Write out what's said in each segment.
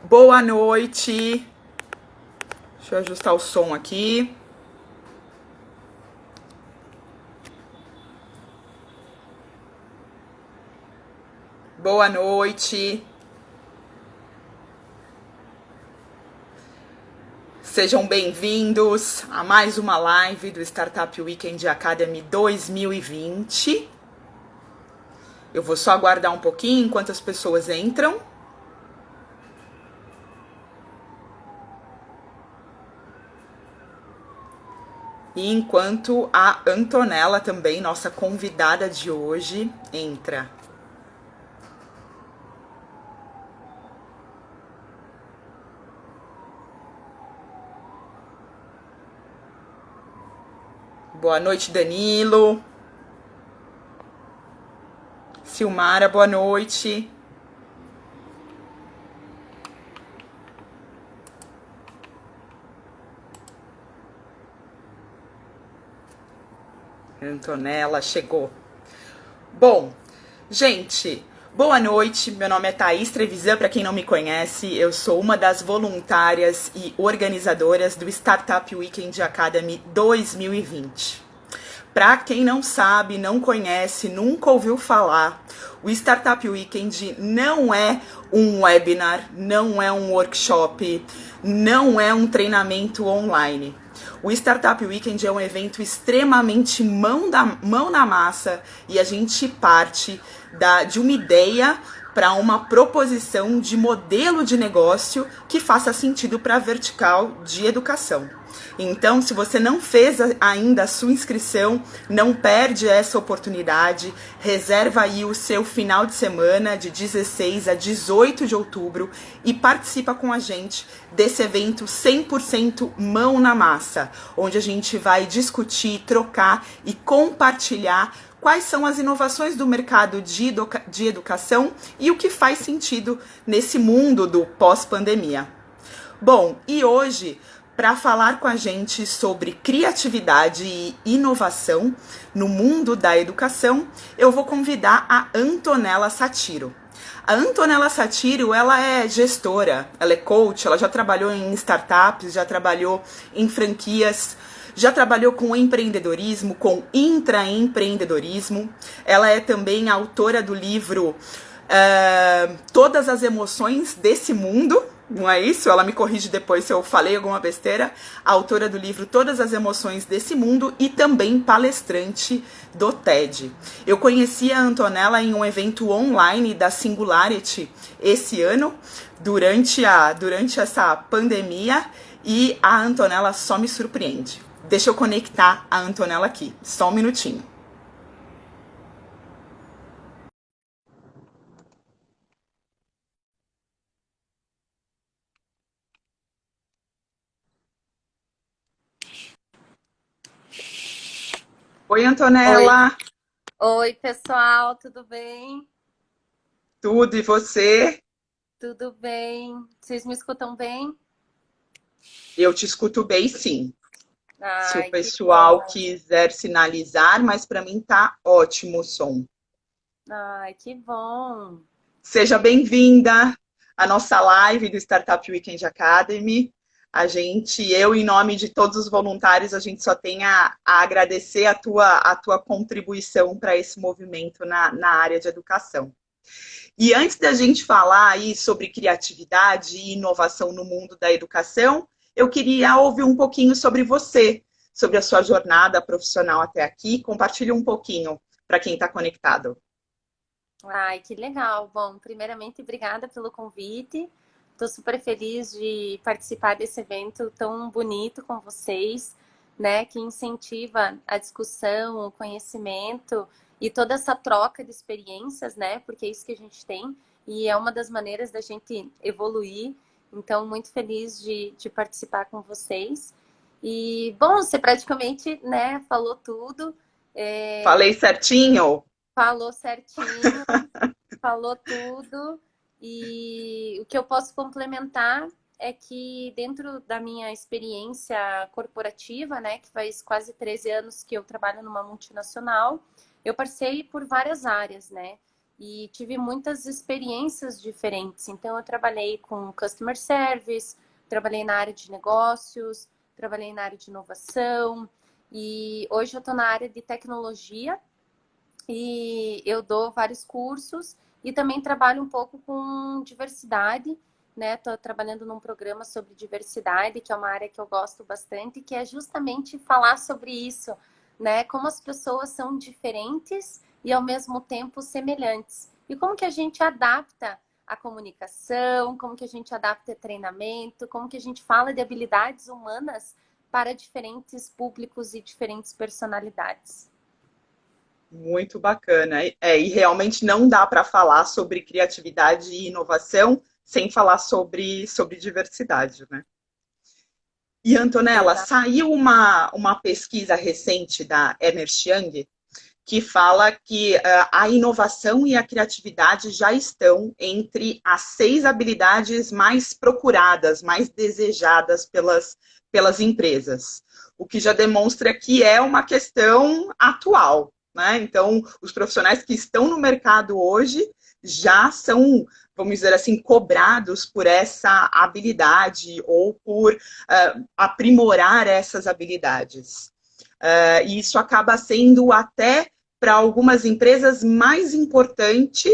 Boa noite. Deixa eu ajustar o som aqui. Boa noite. Sejam bem-vindos a mais uma live do Startup Weekend Academy 2020. Eu vou só aguardar um pouquinho enquanto as pessoas entram. E enquanto a Antonella também, nossa convidada de hoje, entra. Boa noite, Danilo. Silmara, boa noite. Antonella chegou. Bom, gente, boa noite. Meu nome é Thaís Trevisan, para quem não me conhece, eu sou uma das voluntárias e organizadoras do Startup Weekend Academy 2020. Para quem não sabe, não conhece, nunca ouviu falar, o Startup Weekend não é um webinar, não é um workshop, não é um treinamento online. O Startup Weekend é um evento extremamente mão na massa e a gente parte de uma ideia para uma proposição de modelo de negócio que faça sentido para a vertical de educação. Então, se você não fez ainda a sua inscrição, não perde essa oportunidade. Reserva aí o seu final de semana de 16 a 18 de outubro e participa com a gente desse evento 100% mão na massa, onde a gente vai discutir, trocar e compartilhar quais são as inovações do mercado de educação e o que faz sentido nesse mundo do pós-pandemia. Bom, e hoje, para falar com a gente sobre criatividade e inovação no mundo da educação, eu vou convidar a Antonella Satiro. A Antonella Satiro, ela é gestora, ela é coach, ela já trabalhou em startups, já trabalhou em franquias, já trabalhou com empreendedorismo, com intraempreendedorismo. Ela é também autora do livro Todas as Emoções desse Mundo, não é isso? Ela me corrige depois se eu falei alguma besteira. A autora do livro Todas as Emoções desse Mundo e também palestrante do TED. Eu conheci a Antonella em um evento online da Singularity esse ano, durante essa pandemia, e a Antonella só me surpreende. Deixa eu conectar a Antonella aqui, só um minutinho. Oi, Oi, Antonella. oi, pessoal, tudo bem? Tudo, e você? Tudo bem? Vocês me escutam bem? Eu te escuto bem, sim. Se o Ai, que pessoal bom. quiser sinalizar, mas para mim tá ótimo o som. Ai, que bom. Seja bem-vinda à nossa live do Startup Weekend Academy. Eu, em nome de todos os voluntários, a gente só tem a agradecer a tua contribuição para esse movimento na área de educação. E antes da gente falar aí sobre criatividade e inovação no mundo da educação, eu queria ouvir um pouquinho sobre você, sobre a sua jornada profissional até aqui. Compartilhe um pouquinho para quem está conectado. Ai, que legal. Bom, primeiramente, obrigada pelo convite. Estou super feliz de participar desse evento tão bonito com vocês, né? Que incentiva a discussão, o conhecimento e toda essa troca de experiências, né? Porque é isso que a gente tem e é uma das maneiras da gente evoluir. Então, muito feliz de participar com vocês. E, bom, você praticamente, né, falou tudo, Falei certinho? falou certinho. Falou tudo. E o que eu posso complementar é que dentro da minha experiência corporativa, né, que faz quase 13 anos que eu trabalho numa multinacional, eu passei por várias áreas, né? e tive muitas experiências diferentes. Então, eu trabalhei com customer service, trabalhei na área de negócios, trabalhei na área de inovação, e hoje eu estou na área de tecnologia e eu dou vários cursos e também trabalho um pouco com diversidade, né? Estou trabalhando num programa sobre diversidade, que é uma área que eu gosto bastante, que é justamente falar sobre isso, né? Como as pessoas são diferentes e ao mesmo tempo semelhantes. E como que a gente adapta a comunicação, como que a gente adapta treinamento, como que a gente fala de habilidades humanas para diferentes públicos e diferentes personalidades. Muito bacana. E realmente não dá para falar sobre criatividade e inovação sem falar sobre diversidade, né? E, Antonella, Exato. saiu uma pesquisa recente da Ernst Young que fala que a inovação e a criatividade já estão entre as 6 habilidades mais procuradas, mais desejadas pelas empresas, o que já demonstra que é uma questão atual, né? Então, os profissionais que estão no mercado hoje já são, vamos dizer assim, cobrados por essa habilidade ou por aprimorar essas habilidades. E isso acaba sendo até para algumas empresas mais importante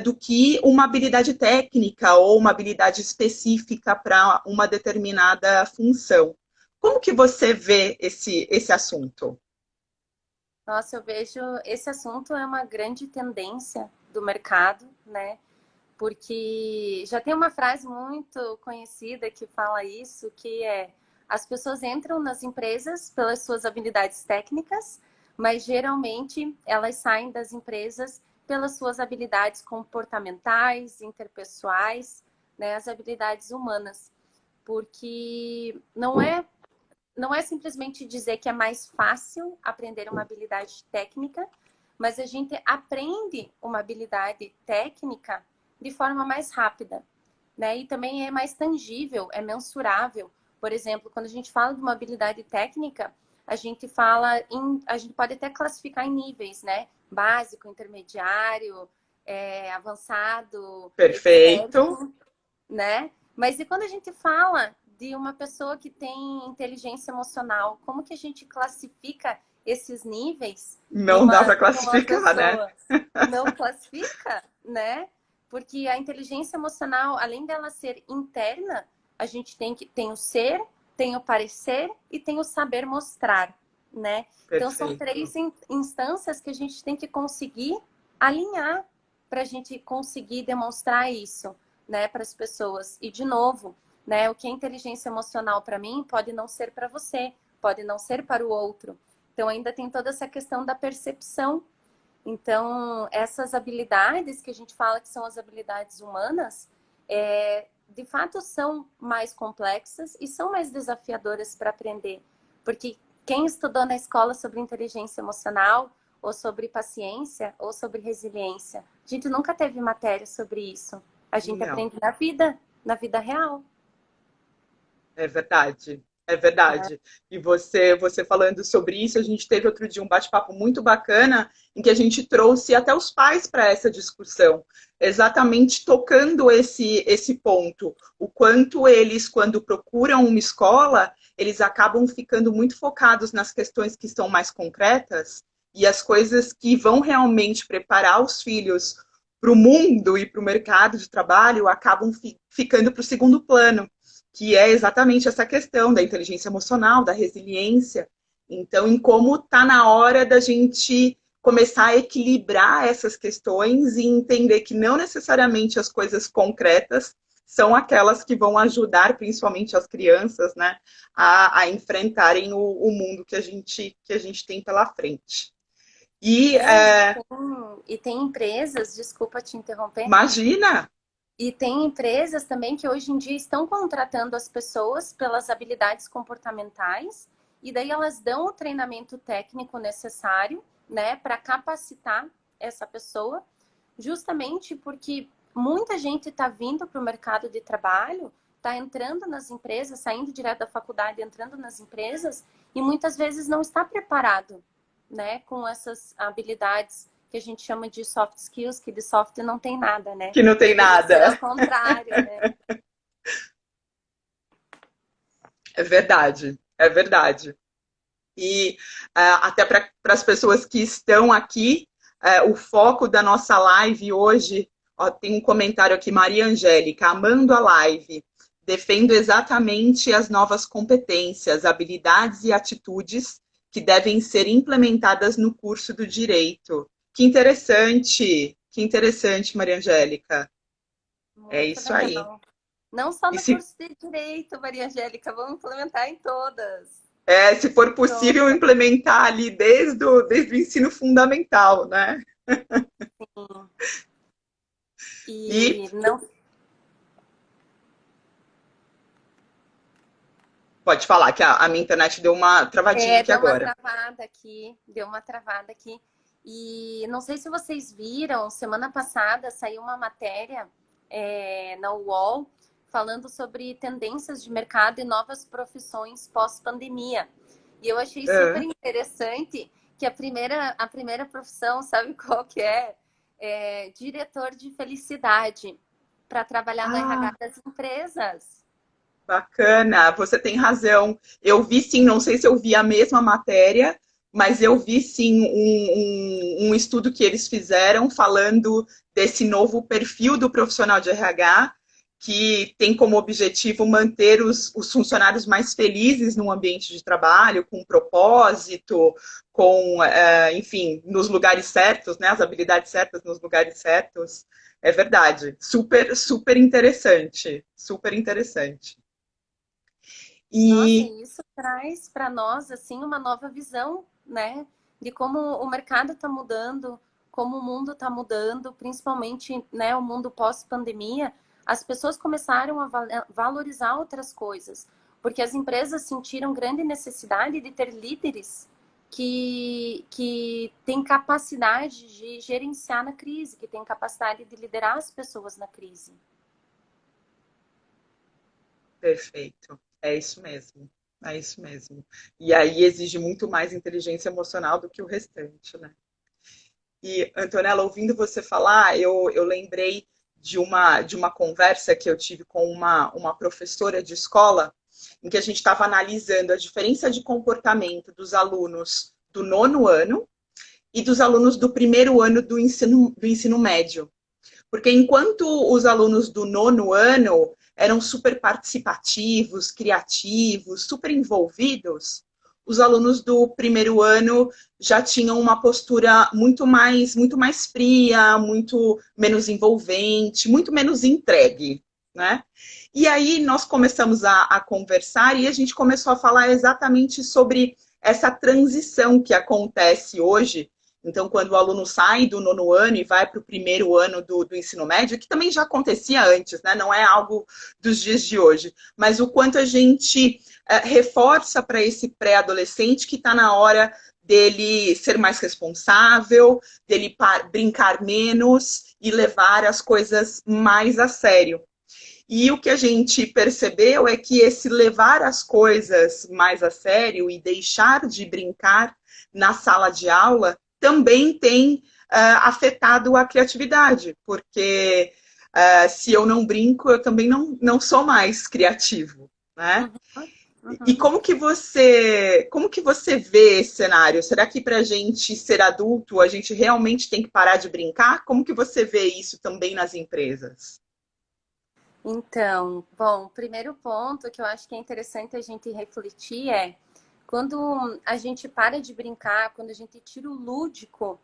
do que uma habilidade técnica ou uma habilidade específica para uma determinada função. Como que você vê esse assunto? Nossa, eu vejo esse assunto é uma grande tendência do mercado, né? Porque já tem uma frase muito conhecida que fala isso, que é: as pessoas entram nas empresas pelas suas habilidades técnicas, mas geralmente elas saem das empresas pelas suas habilidades comportamentais, interpessoais, né, as habilidades humanas. Porque não é simplesmente dizer que é mais fácil aprender uma habilidade técnica, mas a gente aprende uma habilidade técnica de forma mais rápida, né? E também é mais tangível, é mensurável. Por exemplo, quando a gente fala de uma habilidade técnica, a gente pode até classificar em níveis, né? Básico, intermediário, avançado, Perfeito. experto, né? Mas e quando a gente fala de uma pessoa que tem inteligência emocional, como que a gente classifica esses níveis Não dá para numa classificar, né? pessoa? Não classifica, né? Porque a inteligência emocional, além dela ser interna, a gente tem o ser, tem o parecer e tem o saber mostrar, né? Então são Perfeito. 3 instâncias que a gente tem que conseguir alinhar para a gente conseguir demonstrar isso, né, para as pessoas. E de novo, né, o que é inteligência emocional para mim pode não ser para você, pode não ser para o outro. Então ainda tem toda essa questão da percepção. Então, essas habilidades que a gente fala que são as habilidades humanas, de fato são mais complexas e são mais desafiadoras para aprender. Porque quem estudou na escola sobre inteligência emocional, ou sobre paciência, ou sobre resiliência, a gente nunca teve matéria sobre isso. A gente Não. aprende na vida real. É verdade, é verdade. E você falando sobre isso, a gente teve outro dia um bate-papo muito bacana em que a gente trouxe até os pais para essa discussão, exatamente tocando esse ponto, o quanto eles, quando procuram uma escola, eles acabam ficando muito focados nas questões que são mais concretas e as coisas que vão realmente preparar os filhos para o mundo e para o mercado de trabalho acabam ficando para o segundo plano, que é exatamente essa questão da inteligência emocional, da resiliência. Então, em como está na hora da gente começar a equilibrar essas questões e entender que não necessariamente as coisas concretas são aquelas que vão ajudar, principalmente as crianças, né, a enfrentarem o mundo que a gente tem pela frente. E É, e tem empresas, desculpa te interromper, imagina, e tem empresas também que hoje em dia estão contratando as pessoas pelas habilidades comportamentais, e daí elas dão o treinamento técnico necessário, né, para capacitar essa pessoa, justamente porque muita gente está vindo para o mercado de trabalho, está entrando nas empresas, saindo direto da faculdade, entrando nas empresas, e muitas vezes não está preparado, né, com essas habilidades que a gente chama de soft skills, que de soft não tem nada, né? Que não tem Deveria ser ao nada. contrário, né? É verdade, é verdade. E até para as pessoas que estão aqui, o foco da nossa live hoje, ó, tem um comentário aqui, Maria Angélica, amando a live, defendo exatamente as novas competências, habilidades e atitudes que devem ser implementadas no curso do direito. Que interessante, Maria Angélica. É Muito isso aí. legal. Não só E no se curso de Direito, Maria Angélica, vamos implementar em todas. Se for possível, Todas, implementar ali desde o ensino fundamental, né? sim. E E não. pode falar que a minha internet deu uma travadinha É, aqui deu uma agora. travada aqui, deu uma travada aqui. E não sei se vocês viram, semana passada saiu uma matéria na UOL falando sobre tendências de mercado e novas profissões pós-pandemia. E eu achei super Ah, interessante que a primeira profissão, sabe qual que é? É diretor de felicidade para trabalhar no RH ah, das empresas. bacana, você tem razão. Eu vi sim, não sei se eu vi a mesma matéria, mas eu vi sim um estudo que eles fizeram falando desse novo perfil do profissional de RH, que tem como objetivo manter os funcionários mais felizes no ambiente de trabalho, com propósito, com, enfim, nos lugares certos, né, as habilidades certas nos lugares certos. É verdade. Super, super interessante. Super interessante. Nossa, E e isso traz para nós assim uma nova visão, né, de como o mercado está mudando, como o mundo está mudando, principalmente, né, o mundo pós-pandemia. As pessoas começaram a valorizar outras coisas, porque as empresas sentiram grande necessidade de ter líderes que têm capacidade de gerenciar na crise, que têm capacidade de liderar as pessoas na crise. perfeito. É isso mesmo. É isso mesmo. E aí exige muito mais inteligência emocional do que o restante, né? E, Antonella, ouvindo você falar, eu lembrei de uma conversa que eu tive com uma professora de escola, em que a gente estava analisando a diferença de comportamento dos alunos do nono ano e dos alunos do primeiro ano do ensino médio. Porque enquanto os alunos do nono ano eram super participativos, criativos, super envolvidos, os alunos do primeiro ano já tinham uma postura muito mais fria, muito menos envolvente, muito menos entregue, né? E aí nós começamos a conversar e a gente começou a falar exatamente sobre essa transição que acontece hoje. Então, quando o aluno sai do nono ano e vai para o primeiro ano do ensino médio, que também já acontecia antes, né? Não é algo dos dias de hoje, mas o quanto a gente reforça para esse pré-adolescente que está na hora dele ser mais responsável, dele brincar menos e levar as coisas mais a sério. E o que a gente percebeu é que esse levar as coisas mais a sério e deixar de brincar na sala de aula também tem afetado a criatividade, porque se eu não brinco, eu também não sou mais criativo, né? Uhum, E uhum. como que você vê esse cenário? Será que para a gente ser adulto, a gente realmente tem que parar de brincar? Como que você vê isso também nas empresas? Então, bom, o primeiro ponto que eu acho que é interessante a gente refletir é quando a gente para de brincar, quando a gente tira o lúdico,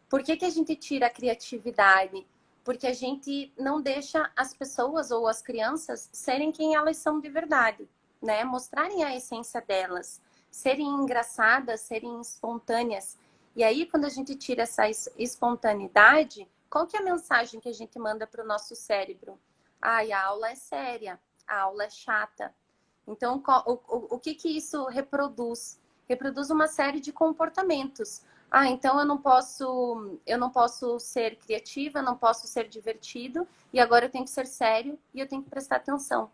por que a gente tira a criatividade? Porque a gente não deixa as pessoas ou as crianças serem quem elas são de verdade, né? Mostrarem a essência delas, serem engraçadas, serem espontâneas. E aí, quando a gente tira essa espontaneidade, qual que é a mensagem que a gente manda para o nosso cérebro? Ai, a aula é séria, a aula é chata. Então, o que que isso reproduz? Reproduz uma série de comportamentos. Ah, então eu não posso ser criativa, eu não posso ser divertido, e agora eu tenho que ser sério e eu tenho que prestar atenção,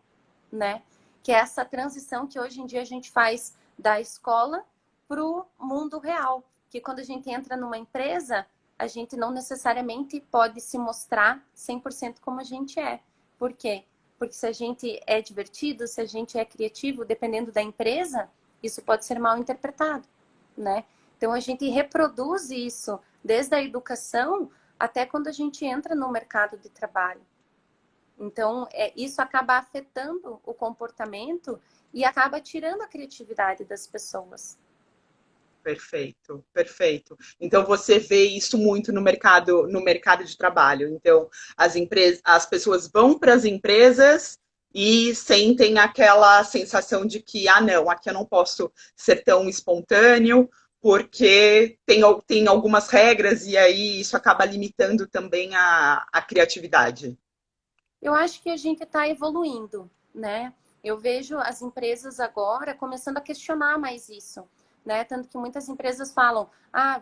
né? Que é essa transição que hoje em dia a gente faz da escola para o mundo real. Que quando a gente entra numa empresa, a gente não necessariamente pode se mostrar 100% como a gente é. Por quê? Porque se a gente é divertido, se a gente é criativo, dependendo da empresa, isso pode ser mal interpretado, né? Então, a gente reproduz isso desde a educação até quando a gente entra no mercado de trabalho. Então, isso acaba afetando o comportamento e acaba tirando a criatividade das pessoas. Perfeito, perfeito. Então você vê isso muito no mercado de trabalho. Então as pessoas vão para as empresas e sentem aquela sensação de que, ah, não, aqui eu não posso ser tão espontâneo, porque tem algumas regras e aí isso acaba limitando também a criatividade. Eu acho que a gente está evoluindo, né? Eu vejo as empresas agora começando a questionar mais isso, né? Tanto que muitas empresas falam,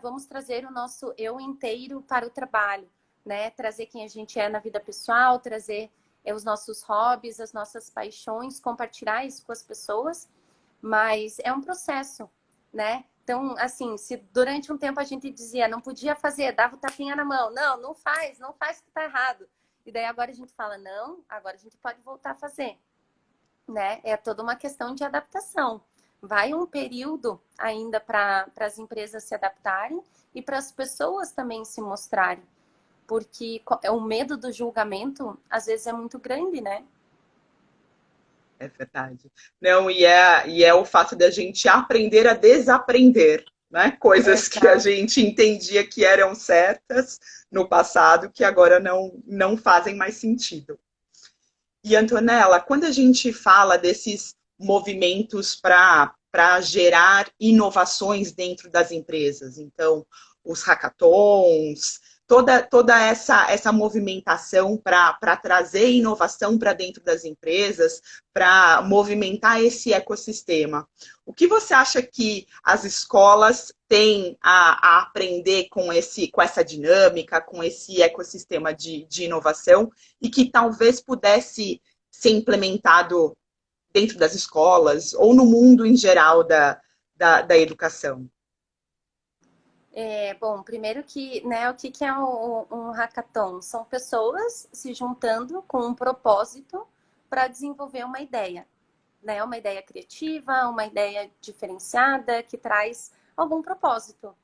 vamos trazer o nosso eu inteiro para o trabalho, né? Trazer quem a gente é na vida pessoal, trazer os nossos hobbies, as nossas paixões, compartilhar isso com as pessoas, mas é um processo, né? Então, assim, se durante um tempo a gente dizia, não podia fazer, dava o tapinha na mão, não faz, não faz que tá errado. E daí agora a gente fala, não, agora a gente pode voltar a fazer, né? É toda uma questão de adaptação. Vai um período ainda para as empresas se adaptarem e para as pessoas também se mostrarem. Porque o medo do julgamento, às vezes, é muito grande, né? É verdade. Não, e é o fato da gente aprender a desaprender, né? Coisas que a Exato. gente entendia que eram certas no passado, que agora não fazem mais sentido. E, Antonella, quando a gente fala desses movimentos para gerar inovações dentro das empresas, então, os hackathons, toda essa movimentação para trazer inovação para dentro das empresas, para movimentar esse ecossistema. O que você acha que as escolas têm a aprender com essa dinâmica, com esse ecossistema de inovação e que talvez pudesse ser implementado dentro das escolas ou no mundo em geral da educação? Bom, primeiro que, né, o que é um hackathon? São pessoas se juntando com um propósito para desenvolver uma ideia, né? Uma ideia criativa, uma ideia diferenciada, que traz algum propósito,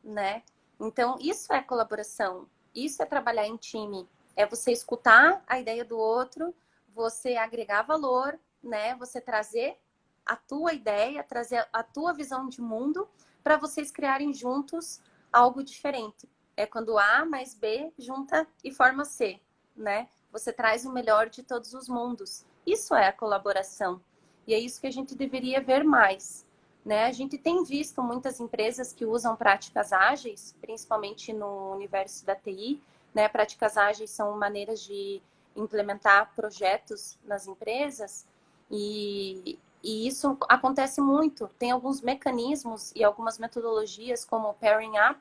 né? Então, isso é colaboração, isso é trabalhar em time, é você escutar a ideia do outro, você agregar valor, né? Você trazer a tua ideia, trazer a tua visão de mundo para vocês criarem juntos algo diferente. É quando A mais B junta e forma C, né? Você traz o melhor de todos os mundos. Isso é a colaboração. E é isso que a gente deveria ver mais, né? A gente tem visto muitas empresas que usam práticas ágeis, principalmente no universo da TI, né? Práticas ágeis são maneiras de implementar projetos nas empresas e isso acontece muito. Tem alguns mecanismos e algumas metodologias, como o pairing up,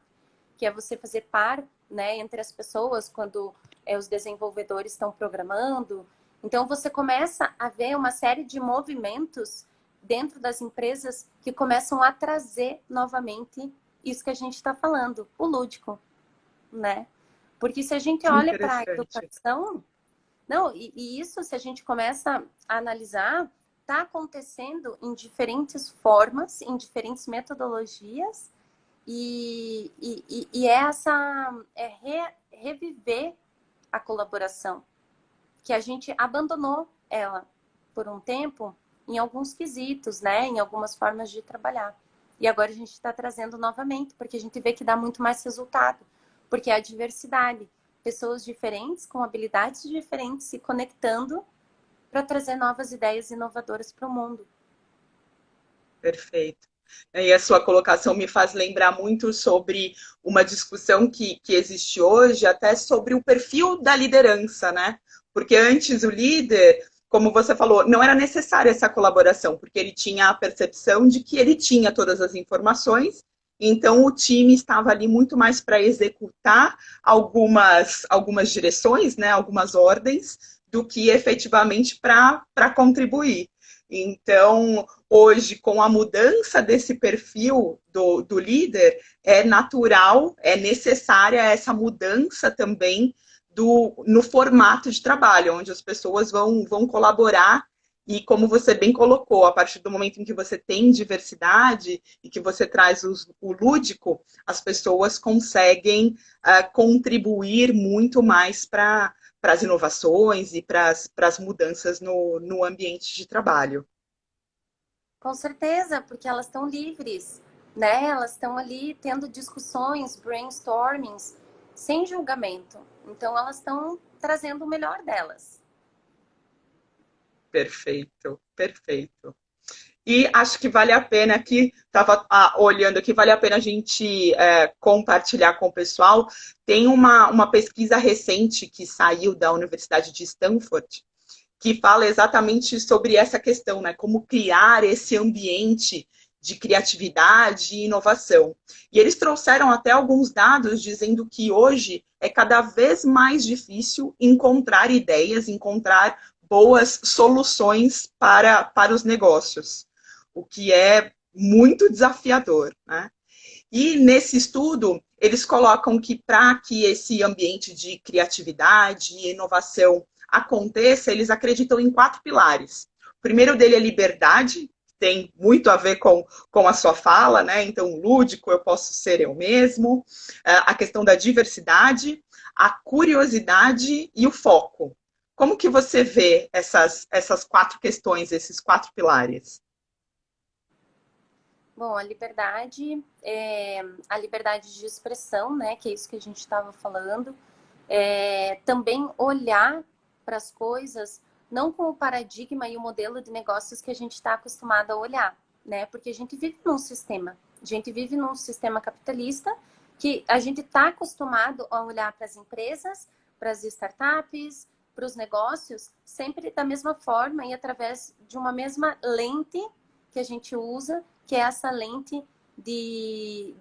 que é você fazer par, né, entre as pessoas quando os desenvolvedores estão programando. Então, você começa a ver uma série de movimentos dentro das empresas que começam a trazer novamente isso que a gente está falando, o lúdico, né? Porque se a gente Que olha para a interessante. educação, não, e isso, se a gente começa a analisar, está acontecendo em diferentes formas, em diferentes metodologias, e reviver a colaboração, que a gente abandonou ela por um tempo em alguns quesitos, né, em algumas formas de trabalhar. E agora a gente está trazendo novamente, porque a gente vê que dá muito mais resultado, porque é a diversidade, pessoas diferentes, com habilidades diferentes, se conectando para trazer novas ideias inovadoras para o mundo. Perfeito. E a sua colocação me faz lembrar muito sobre uma discussão que existe hoje, até sobre o perfil da liderança, né? Porque antes o líder, como você falou, não era necessária essa colaboração, porque ele tinha a percepção de que ele tinha todas as informações, então o time estava ali muito mais para executar algumas direções, né? Algumas ordens, do que efetivamente para contribuir. Então, hoje, com a mudança desse perfil do líder, é natural, é necessária essa mudança também no formato de trabalho, onde as pessoas vão colaborar. E como você bem colocou, a partir do momento em que você tem diversidade e que você traz o lúdico, as pessoas conseguem contribuir muito mais para as inovações e para as mudanças no ambiente de trabalho. Com certeza, porque elas estão livres, né? Elas estão ali tendo discussões, brainstormings, sem julgamento. Então, elas estão trazendo o melhor delas. Perfeito, perfeito. E acho que vale a pena aqui, estava olhando aqui, vale a pena a gente compartilhar com o pessoal. Tem uma pesquisa recente que saiu da Universidade de Stanford, que fala exatamente sobre essa questão, né? Como criar esse ambiente de criatividade e inovação. E eles trouxeram até alguns dados dizendo que hoje é cada vez mais difícil encontrar ideias, encontrar boas soluções para os negócios, o que é muito desafiador, né? E nesse estudo, eles colocam que para que esse ambiente de criatividade e inovação aconteça, eles acreditam em 4 pilares. O primeiro dele é liberdade, que tem muito a ver com a sua fala, né? Então, lúdico, eu posso ser eu mesmo. A questão da diversidade, a curiosidade e o foco. Como que você vê essas 4 questões, esses 4 pilares? Bom, a liberdade de expressão, né? Que é isso que a gente estava falando. Também olhar para as coisas não com o paradigma e o modelo de negócios que a gente está acostumado a olhar, né? Porque a gente vive num sistema capitalista que a gente está acostumado a olhar para as empresas, para as startups, para os negócios, sempre da mesma forma e através de uma mesma lente que a gente usa, que é essa lente de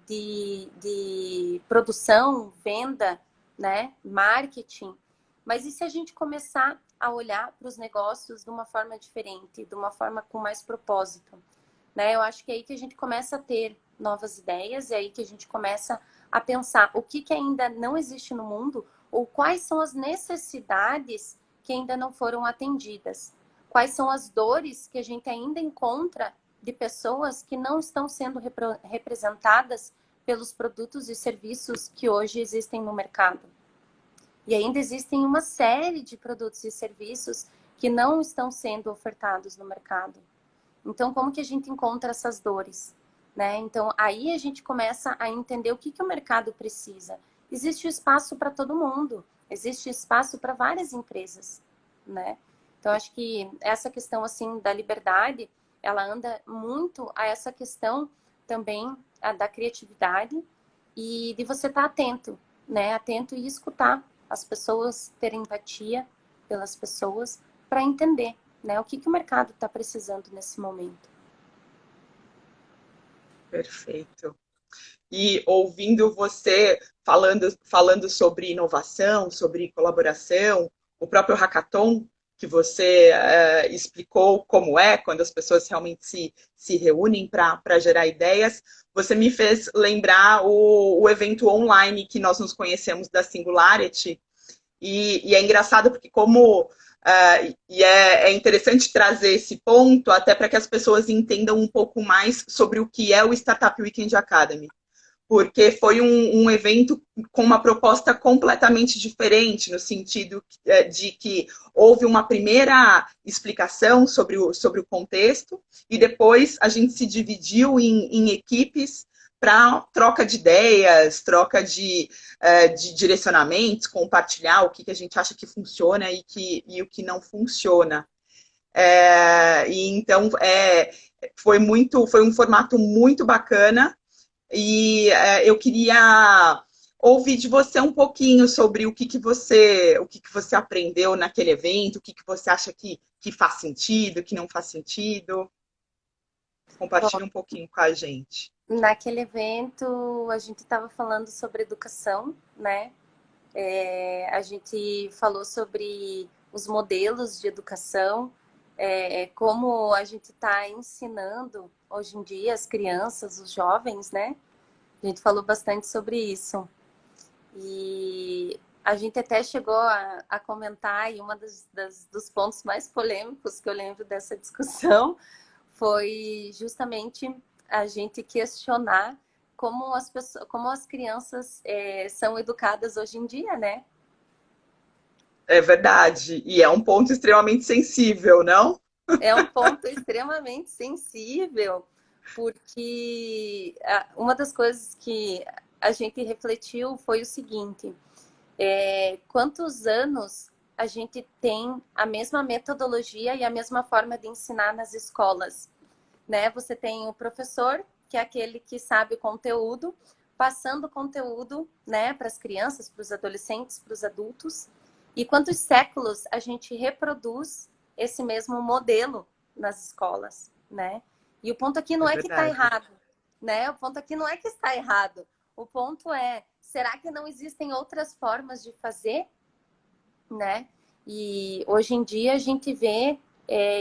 produção, venda, né? Marketing. Mas e se a gente começar a olhar para os negócios de uma forma diferente, de uma forma com mais propósito, né? Eu acho que é aí que a gente começa a ter novas ideias, é aí que a gente começa a pensar o que ainda não existe no mundo ou quais são as necessidades que ainda não foram atendidas. Quais são as dores que a gente ainda encontra de pessoas que não estão sendo representadas pelos produtos e serviços que hoje existem no mercado. E ainda existem uma série de produtos e serviços que não estão sendo ofertados no mercado. Então, como que a gente encontra essas dores? Né? Então, aí a gente começa a entender o que o mercado precisa. Existe espaço para todo mundo, existe espaço para várias empresas, né? Então, acho que essa questão, assim, da liberdade, ela anda muito a essa questão também da criatividade e de você estar atento, né? Atento e escutar as pessoas, ter empatia pelas pessoas para entender, né? O que o mercado está precisando nesse momento. Perfeito. E ouvindo você falando sobre inovação, sobre colaboração, o próprio hackathon, que você explicou como é, quando as pessoas realmente se reúnem para gerar ideias, você me fez lembrar o evento online que nós nos conhecemos da Singularity, e é engraçado porque é interessante trazer esse ponto até para que as pessoas entendam um pouco mais sobre o que é o Startup Weekend Academy, porque foi um evento com uma proposta completamente diferente, no sentido de que houve uma primeira explicação sobre o contexto, e depois a gente se dividiu em equipes para troca de ideias, troca de direcionamentos, compartilhar o que a gente acha que funciona e o que não funciona. E então foi um formato muito bacana. E eu queria ouvir de você um pouquinho sobre o que você aprendeu naquele evento, o que você acha que faz sentido, que não faz sentido. Bom, Compartilhe um pouquinho com a gente. naquele evento a gente estava falando sobre educação, né? A gente falou sobre os modelos de educação como a gente está ensinando hoje em dia as crianças, os jovens, né? A gente falou bastante sobre isso. E a gente até chegou a comentar, e dos pontos mais polêmicos que eu lembro dessa discussão foi justamente a gente questionar como as crianças são educadas hoje em dia, né? É verdade. E é um ponto extremamente sensível, não? É um ponto extremamente sensível, porque uma das coisas que a gente refletiu foi o seguinte: quantos anos a gente tem a mesma metodologia e a mesma forma de ensinar nas escolas, né? Você tem o professor, que é aquele que sabe o conteúdo, passando o conteúdo, né, para as crianças, para os adolescentes, para os adultos. E quantos séculos a gente reproduz esse mesmo modelo nas escolas, né? E o ponto aqui não É é que está verdade. errado, né? O ponto aqui não é que está errado. O ponto é, será que não existem outras formas de fazer, né? E hoje em dia a gente vê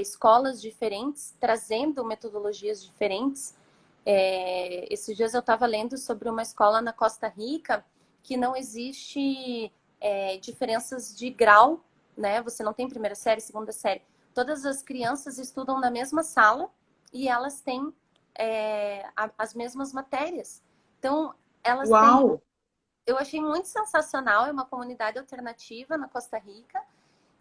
escolas diferentes trazendo metodologias diferentes. Esses dias eu estava lendo sobre uma escola na Costa Rica que não existe diferenças de grau, né? Você não tem primeira série, segunda série. Todas as crianças estudam na mesma sala e elas têm as mesmas matérias. Então, elas têm. Uau! Eu achei muito sensacional. É uma comunidade alternativa na Costa Rica.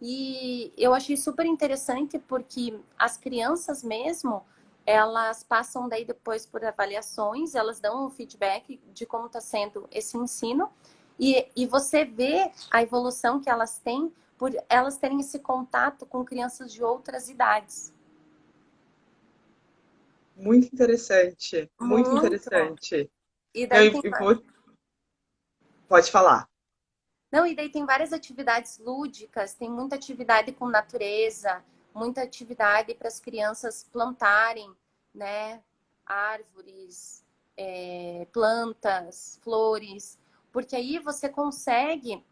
E eu achei super interessante porque as crianças mesmo, elas passam daí depois por avaliações, elas dão um feedback de como está sendo esse ensino. E você vê a evolução que elas têm por elas terem esse contato com crianças de outras idades. Muito interessante. Muito Muito. interessante. E Não, daí tem pode falar. Não, e daí tem várias atividades lúdicas, tem muita atividade com natureza, muita atividade para as crianças plantarem, né? Árvores, plantas, flores, porque aí você consegue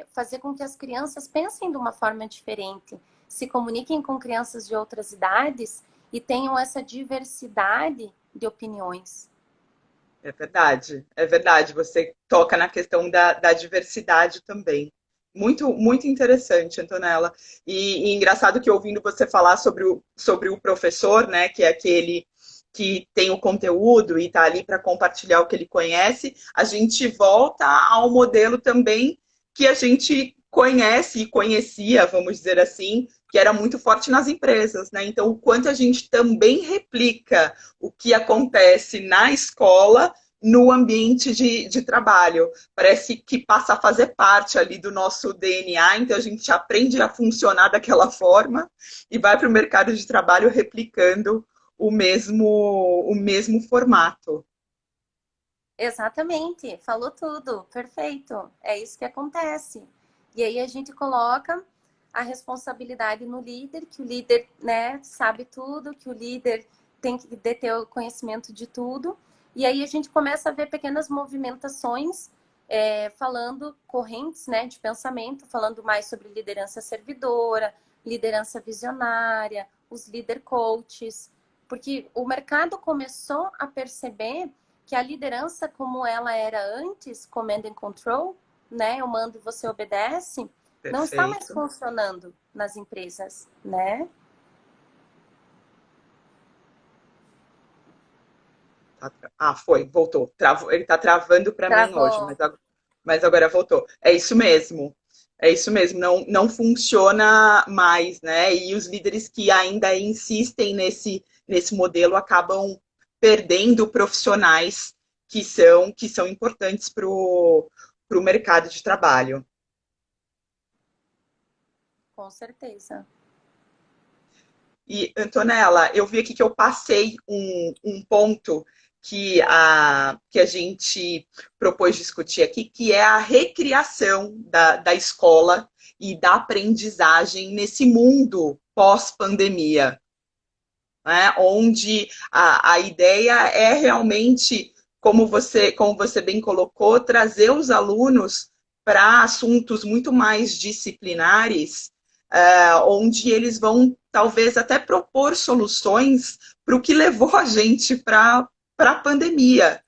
fazer com que as crianças pensem de uma forma diferente, se comuniquem com crianças de outras idades e tenham essa diversidade de opiniões. É verdade, é verdade. Você toca na questão da diversidade também. Muito, muito interessante, Antonella. E engraçado que ouvindo você falar sobre o professor, né, que é aquele que tem o conteúdo e está ali para compartilhar o que ele conhece, a gente volta ao modelo também que a gente conhece e conhecia, vamos dizer assim, que era muito forte nas empresas, né? Então, o quanto a gente também replica o que acontece na escola no ambiente de trabalho. Parece que passa a fazer parte ali do nosso DNA, então a gente aprende a funcionar daquela forma e vai para o mercado de trabalho replicando o mesmo formato. Exatamente, falou tudo, perfeito. É isso que acontece. E aí a gente coloca a responsabilidade no líder, que o líder, né, sabe tudo, que o líder tem que deter o conhecimento de tudo. E aí a gente começa a ver pequenas movimentações, falando correntes, né, de pensamento, falando mais sobre liderança servidora, liderança visionária, os líder coaches, porque o mercado começou a perceber que a liderança como ela era antes, command and control, né, eu mando e você obedece, não está mais Perfeito. funcionando nas empresas, né? Foi, voltou. Ele está travando para mim hoje, Travou. mas agora voltou. É isso mesmo. É isso mesmo, não funciona mais, né? E os líderes que ainda insistem nesse modelo acabam perdendo profissionais que são importantes para o mercado de trabalho. Com certeza. E, Antonella, eu vi aqui que eu passei um ponto que a gente propôs discutir aqui, que é a recriação da escola e da aprendizagem nesse mundo pós-pandemia, né? Onde a ideia é realmente, como você bem colocou, trazer os alunos para assuntos muito mais disciplinares, onde eles vão talvez até propor soluções para o que levou a gente para a pandemia.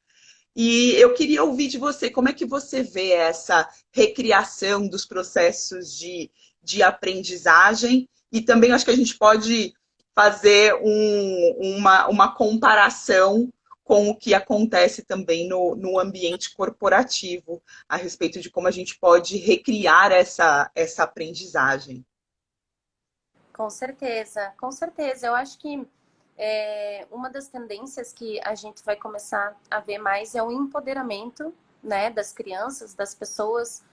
E eu queria ouvir de você, como é que você vê essa recriação dos processos de aprendizagem? E também acho que a gente pode fazer uma comparação com o que acontece também no ambiente corporativo, a respeito de como a gente pode recriar essa aprendizagem. Com certeza, com certeza. Eu acho que uma das tendências que a gente vai começar a ver mais é o empoderamento, né, das crianças, das pessoas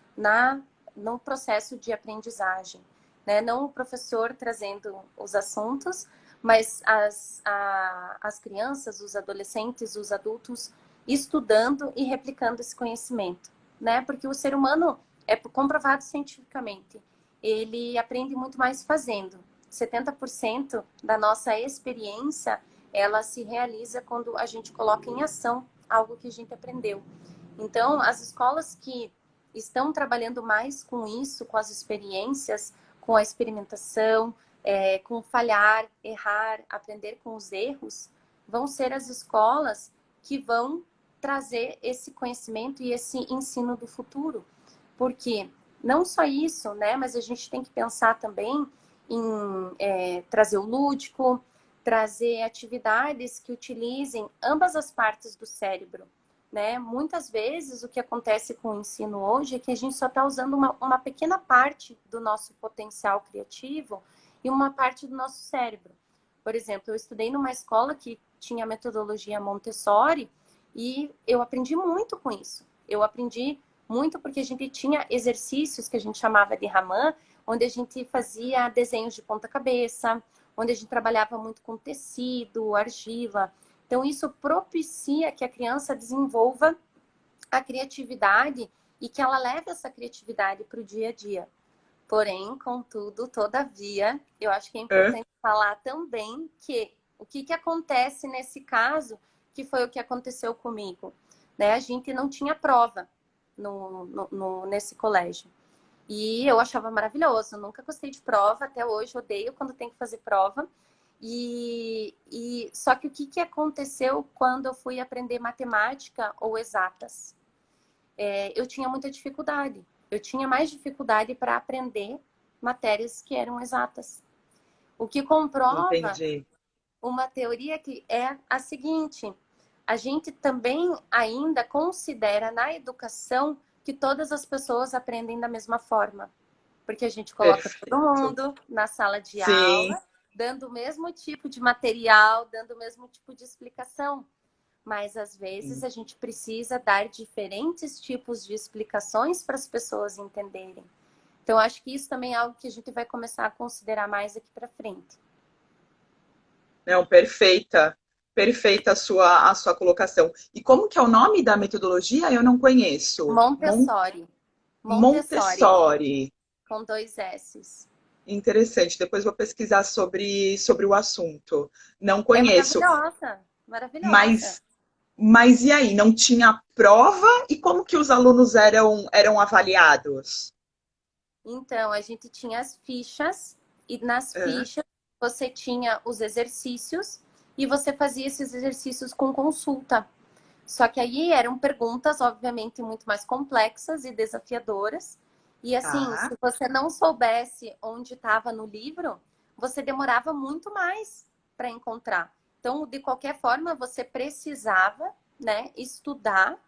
no processo de aprendizagem, né? Não o professor trazendo os assuntos, mas as crianças, os adolescentes, os adultos estudando e replicando esse conhecimento, né? Porque o ser humano é comprovado cientificamente, ele aprende muito mais fazendo. 70% da nossa experiência, ela se realiza quando a gente coloca em ação algo que a gente aprendeu. Então, as escolas que estão trabalhando mais com isso, com as experiências, com a experimentação, com falhar, errar, aprender com os erros, vão ser as escolas que vão trazer esse conhecimento e esse ensino do futuro. Porque não só isso, né, mas a gente tem que pensar também em trazer o lúdico, trazer atividades que utilizem ambas as partes do cérebro, né? Muitas vezes o que acontece com o ensino hoje é que a gente só está usando uma pequena parte do nosso potencial criativo e uma parte do nosso cérebro. Por exemplo, eu estudei numa escola que tinha a metodologia Montessori e eu aprendi muito com isso. Eu aprendi muito porque a gente tinha exercícios que a gente chamava de Raman, onde a gente fazia desenhos de ponta-cabeça, onde a gente trabalhava muito com tecido, argila. Então, isso propicia que a criança desenvolva a criatividade e que ela leve essa criatividade para o dia a dia. Porém, contudo, todavia, eu acho que é importante falar também que o que acontece nesse caso, que foi o que aconteceu comigo, né? A gente não tinha prova nesse colégio. E eu achava maravilhoso, eu nunca gostei de prova, até hoje odeio quando tem que fazer prova. Só que o que aconteceu quando eu fui aprender matemática ou exatas? Eu tinha muita dificuldade. Eu tinha mais dificuldade para aprender matérias que eram exatas. O que comprova Entendi. uma teoria que é a seguinte: a gente também ainda considera na educação que todas as pessoas aprendem da mesma forma. Porque a gente coloca todo Perfeito. mundo na sala de Sim, aula, dando o mesmo tipo de material, dando o mesmo tipo de explicação. Mas, às vezes, a gente precisa dar diferentes tipos de explicações para as pessoas entenderem. Então, acho que isso também é algo que a gente vai começar a considerar mais aqui para frente. não, perfeita. Perfeita a sua colocação. E como que é o nome da metodologia? Eu não conheço. Montessori. Montessori, Montessori. com 2 S's. Interessante. Depois vou pesquisar sobre o assunto. Não É conheço. maravilhosa, maravilhosa. Mas, mas e aí? Não tinha prova? E como que os alunos eram avaliados? Então, a gente tinha as fichas, e nas É. fichas você tinha os exercícios, e você fazia esses exercícios com consulta. Só que aí eram perguntas, obviamente, muito mais complexas e desafiadoras. E assim, Tá. se você não soubesse onde estava no livro, você demorava muito mais para encontrar. Então, de qualquer forma, você precisava, né, estudar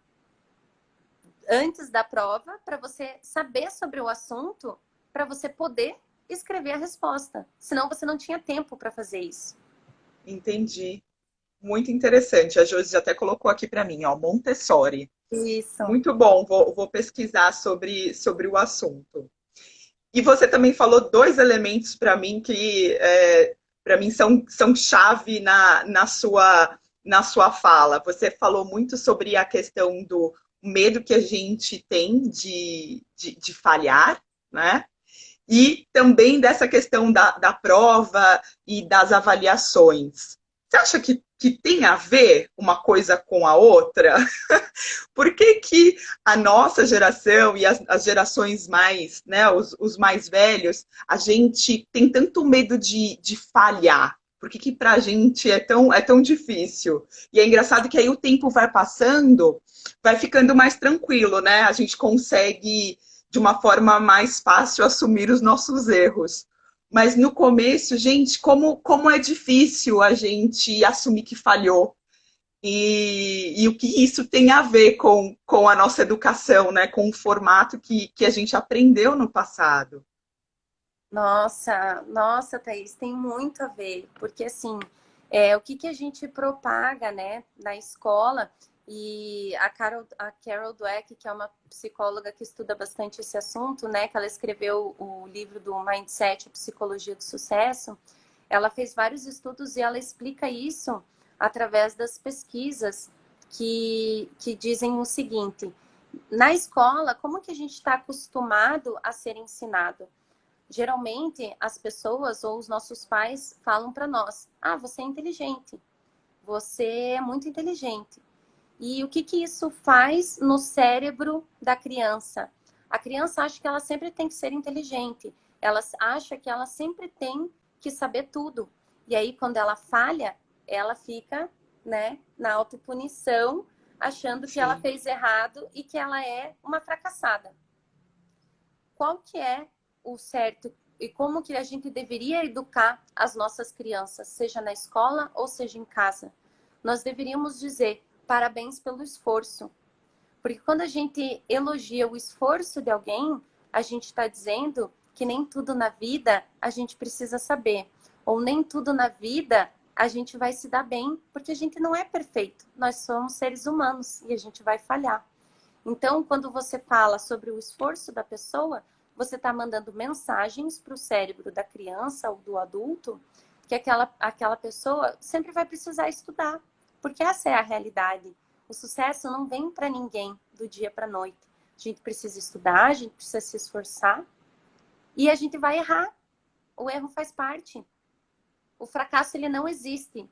antes da prova para você saber sobre o assunto, para você poder escrever a resposta. Senão você não tinha tempo para fazer isso. Entendi. Muito interessante. A Josi até colocou aqui para mim, ó, Montessori. Isso. Muito bom, vou pesquisar sobre o assunto. E você também falou dois elementos para mim que para mim são chave na sua fala. Você falou muito sobre a questão do medo que a gente tem de falhar, né? E também dessa questão da prova e das avaliações. Você acha que que tem a ver uma coisa com a outra? Por que que a nossa geração e as gerações mais, né, os mais velhos, a gente tem tanto medo de falhar? Por que que pra gente é tão difícil? E é engraçado que aí o tempo vai passando, vai ficando mais tranquilo, né? A gente consegue, de uma forma mais fácil, assumir os nossos erros. Mas no começo, gente, como é difícil a gente assumir que falhou. E o que isso tem a ver com a nossa educação, né? Com o formato que a gente aprendeu no passado. Nossa, nossa, Thaís, tem muito a ver, porque assim, o que que a gente propaga, né, na escola, e a Carol Dweck, que é uma psicóloga que estuda bastante esse assunto, né, que ela escreveu o livro do Mindset, Psicologia do Sucesso, ela fez vários estudos e ela explica isso através das pesquisas que dizem o seguinte: na escola, como que a gente está acostumado a ser ensinado? Geralmente, as pessoas ou os nossos pais falam para nós: ah, você é inteligente, você é muito inteligente. E o que que isso faz no cérebro da criança? A criança acha que ela sempre tem que ser inteligente, ela acha que ela sempre tem que saber tudo. E aí, quando ela falha, ela fica, né, na autopunição, achando que ela Sim. fez errado e que ela é uma fracassada. Qual que é o certo e como que a gente deveria educar as nossas crianças, seja na escola ou seja em casa? Nós deveríamos dizer parabéns pelo esforço. Porque quando a gente elogia o esforço de alguém, a gente está dizendo que nem tudo na vida a gente precisa saber. Ou nem tudo na vida a gente vai se dar bem, porque a gente não é perfeito. Nós somos seres humanos e a gente vai falhar. Então, quando você fala sobre o esforço da pessoa, você está mandando mensagens para o cérebro da criança ou do adulto que aquela pessoa sempre vai precisar estudar, porque essa é a realidade. O sucesso não vem para ninguém do dia para a noite. A gente precisa estudar, a gente precisa se esforçar e a gente vai errar. O erro faz parte. O fracasso, ele não existe.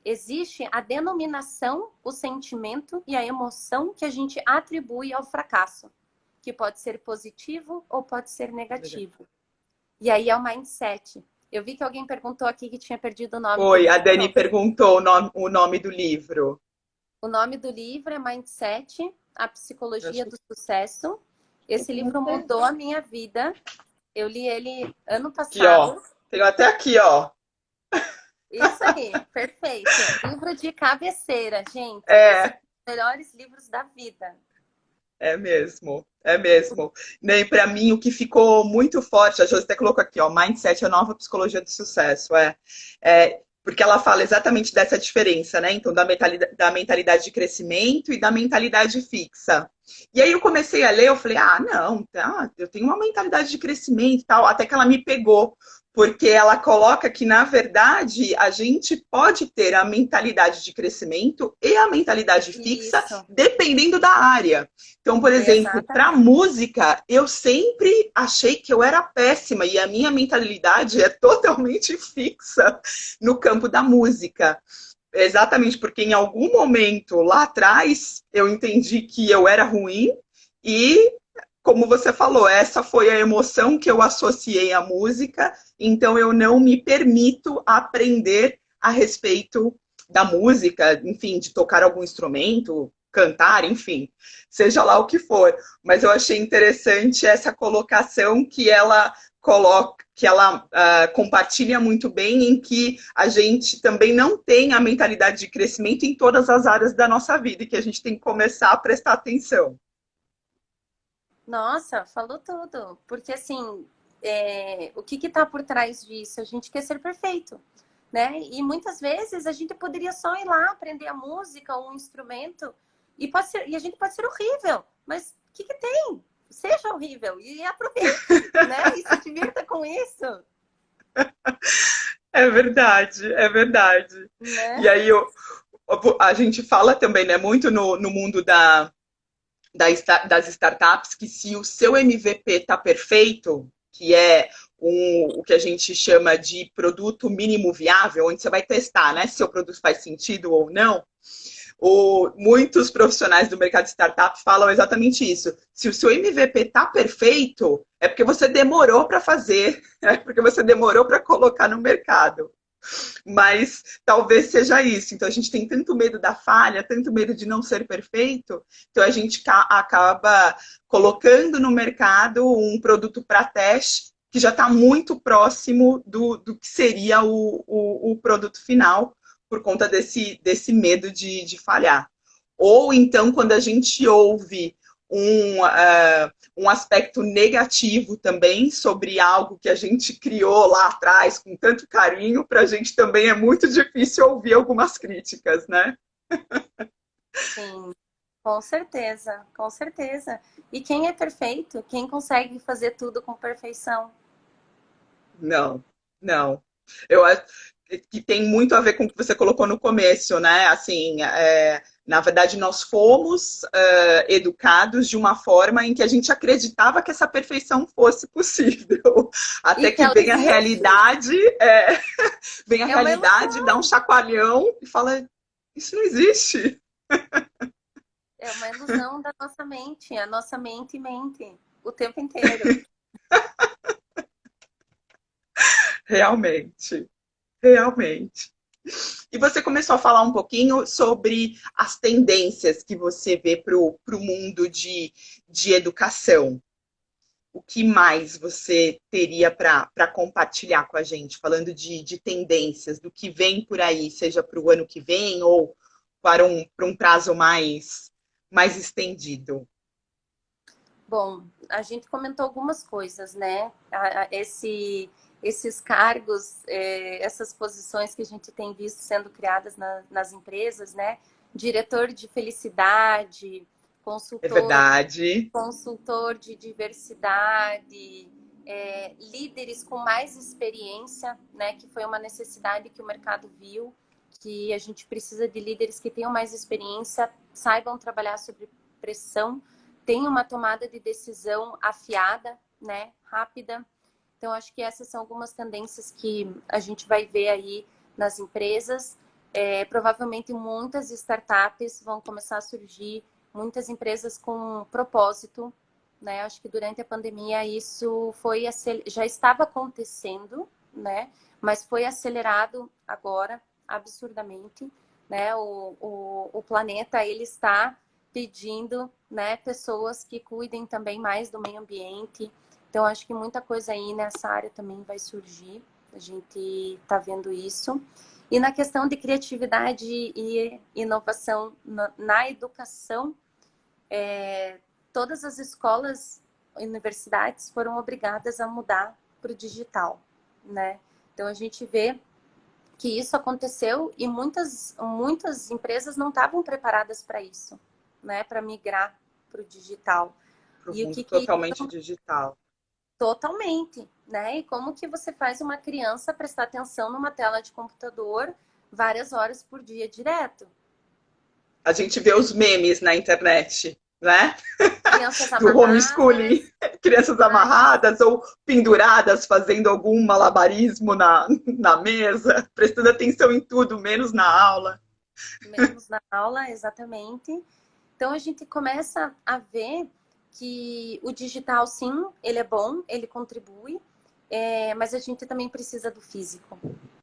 Existe a denominação, o sentimento e a emoção que a gente atribui ao fracasso, que pode ser positivo ou pode ser negativo. E aí é o mindset. Eu vi que alguém perguntou aqui que tinha perdido o nome do Oi, a Dani livro. perguntou o nome do livro. O nome do livro é Mindset, a Eu Psicologia acho do Sucesso. que eu Esse tenho livro até mudou a minha vida. Eu li ele ano aqui, ó. passado. Tenho até aqui, ó. Isso aí, perfeito. Livro de cabeceira, gente. Esse é um É, dos melhores livros da vida. é mesmo. É mesmo. Nem para mim o que ficou muito forte, a Josi até colocou aqui, ó, Mindset, a nova psicologia do sucesso, porque ela fala exatamente dessa diferença, né? Então, da mentalidade de crescimento e da mentalidade fixa. E aí eu comecei a ler, eu falei, ah, não, tá, eu tenho uma mentalidade de crescimento e tal, até que ela me pegou, porque ela coloca que, na verdade, a gente pode ter a mentalidade de crescimento e a mentalidade fixa, Isso, dependendo da área. Então, por exemplo, para exatamente. música, eu sempre achei que eu era péssima e a minha mentalidade é totalmente fixa no campo da música. Exatamente porque em algum momento lá atrás eu entendi que eu era ruim e, como você falou, essa foi a emoção que eu associei à música, então eu não me permito aprender a respeito da música, enfim, de tocar algum instrumento, cantar, enfim, seja lá o que for. Mas eu achei interessante essa colocação que ela coloca, que ela compartilha muito bem, em que a gente também não tem a mentalidade de crescimento em todas as áreas da nossa vida e que a gente tem que começar a prestar atenção. Nossa, falou tudo. Porque assim, o que está por trás disso? A gente quer ser perfeito, né? E muitas vezes a gente poderia só ir lá aprender a música ou um instrumento e a gente pode ser horrível, mas o que tem? Seja horrível e aproveite, né? E se divirta com isso, É verdade, é verdade. E né? aí a gente fala também, né, muito no mundo das startups, que se o seu MVP está perfeito, que é o que a gente chama de produto mínimo viável, onde você vai testar, né, se seu produto faz sentido ou não. Muitos profissionais do mercado de startup falam exatamente isso. Se o seu MVP está perfeito, é porque você demorou para fazer, é porque você demorou para colocar no mercado. Mas talvez seja isso. Então a gente tem tanto medo da falha, tanto medo de não ser perfeito, então a gente acaba colocando no mercado um produto para teste que já está muito próximo do que seria o produto final, por conta desse medo de falhar. Ou então, quando a gente ouve um aspecto negativo também sobre algo que a gente criou lá atrás com tanto carinho, para a gente também é muito difícil ouvir algumas críticas, né? Sim, com certeza, com certeza. E quem é perfeito? Quem consegue fazer tudo com perfeição? Não, não. Eu acho que tem muito a ver com o que você colocou no começo, né? Assim, na verdade, nós fomos educados de uma forma em que a gente acreditava que essa perfeição fosse possível. E Até que que ela vem a existe. realidade, vem a É uma realidade, dá ilusão. um chacoalhão e fala, isso não existe. É uma ilusão da nossa mente. A nossa mente mente o tempo inteiro. Realmente, realmente. E você começou a falar um pouquinho sobre as tendências que você vê para o mundo de educação. O que mais você teria para compartilhar com a gente, falando de tendências, do que vem por aí, seja para o ano que vem ou para um prazo mais estendido? Bom, a gente comentou algumas coisas, né? Esses cargos, essas posições que a gente tem visto sendo criadas nas empresas, né? Diretor de felicidade, É consultor, verdade, consultor de diversidade, líderes com mais experiência, né? Que foi uma necessidade que o mercado viu, que a gente precisa de líderes que tenham mais experiência, saibam trabalhar sob pressão, tenham uma tomada de decisão afiada, né? Rápida. Então, acho que essas são algumas tendências que a gente vai ver aí nas empresas. Provavelmente muitas startups vão começar a surgir, muitas empresas com propósito, né? Acho que durante a pandemia isso já estava acontecendo, né? Mas foi acelerado agora absurdamente, né? O planeta ele está pedindo, né, pessoas que cuidem também mais do meio ambiente. Então acho que muita coisa aí nessa área também vai surgir. A gente está vendo isso. E na questão de criatividade e inovação na educação, todas as escolas e universidades foram obrigadas a mudar para o digital, né? Então a gente vê que isso aconteceu e muitas empresas não estavam preparadas para isso, né? Para migrar para o digital. para o E o mundo que totalmente digital. totalmente, né? E como que você faz uma criança prestar atenção numa tela de computador várias horas por dia direto? A gente vê os memes na internet, né? Crianças Do homeschooling, amarradas, crianças mas amarradas ou penduradas fazendo algum malabarismo na mesa, prestando atenção em tudo, menos na aula. menos na aula, exatamente. Então a gente começa a ver que o digital, sim, ele é bom, ele contribui, mas a gente também precisa do físico,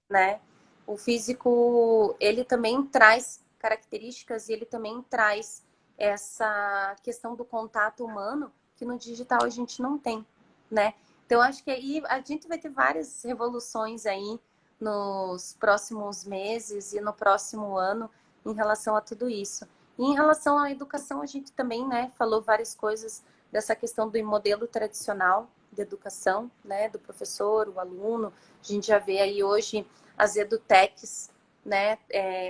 né? O físico, ele também traz características e ele também traz essa questão do contato humano que no digital a gente não tem, né? Então acho que aí a gente vai ter várias revoluções aí nos próximos meses e no próximo ano em relação a tudo isso. E em relação à educação, a gente também, né, falou várias coisas dessa questão do modelo tradicional de educação, né, do professor, o aluno. A gente já vê aí hoje as edutechs, né,